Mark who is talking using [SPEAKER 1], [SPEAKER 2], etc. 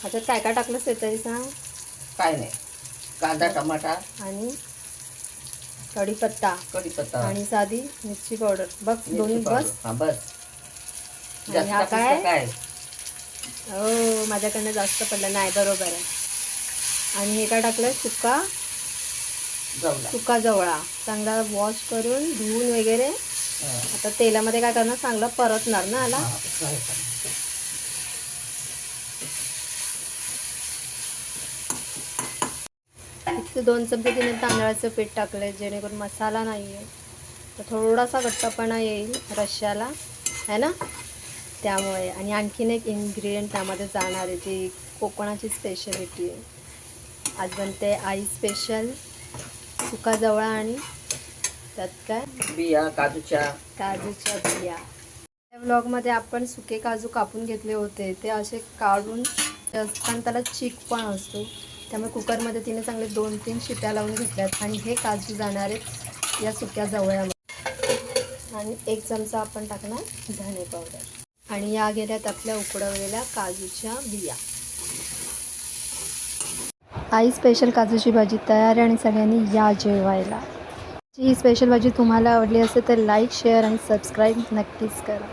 [SPEAKER 1] आता काय काय टाकलंस ते तरी सांग.
[SPEAKER 2] काय नाही, कांदा टमाटा
[SPEAKER 1] आणि कढीपत्ता आणि साधी मिरची पावडर. बघ दोन्ही बस.
[SPEAKER 2] हां बस.
[SPEAKER 1] आणि
[SPEAKER 2] जास्त
[SPEAKER 1] हा
[SPEAKER 2] टाकलीस
[SPEAKER 1] काय?
[SPEAKER 2] तर काय?
[SPEAKER 1] हो माझ्याकडनं जास्त पडलं नाही, बरोबर आहे. आणि हे काय टाकलं? सुका जवळा चांगला वॉश करून धुवून वगैरे. आता तेलामध्ये काय करणार, चांगलं परतणार ना आला. इथे 2 चमचे तिने तांदळाचं पीठ टाकलंय, जेणेकरून मसाला नाही आहे तर थोडासा घट्टपणा येईल रश्श्याला, है ना, त्यामुळे. आणि आणखीन एक इन्ग्रेडियंट त्यामध्ये जाणार आहे, जी कोकणाची स्पेशलिटी आहे. आज बनते आई स्पेशल सुका जवळा आणि त्यात काय
[SPEAKER 2] बिया काजूच्या
[SPEAKER 1] बिया. या व्लॉगमध्ये आपण सुके काजू कापून घेतले होते, ते असे काढून, कारण त्याला चीक पण असतो, त्यामुळे कुकरमध्ये तिने चांगले 2-3 शिट्या लावून घेतल्यात. आणि हे काजू जाणार आहेत या सुक्या जवळ्यामध्ये. आणि 1 चमचा आपण टाकणार धणे पावडर. आणि या गेल्यात आपल्या उकडवलेल्या काजूच्या बिया. आई स्पेशल काजूची भाजी तयार आहे आणि सगळ्यांनी या जेवायला. ही स्पेशल भाजी तुम्हाला आवडली असेल तर लाईक, शेअर आणि सबस्क्राईब नक्कीच करा.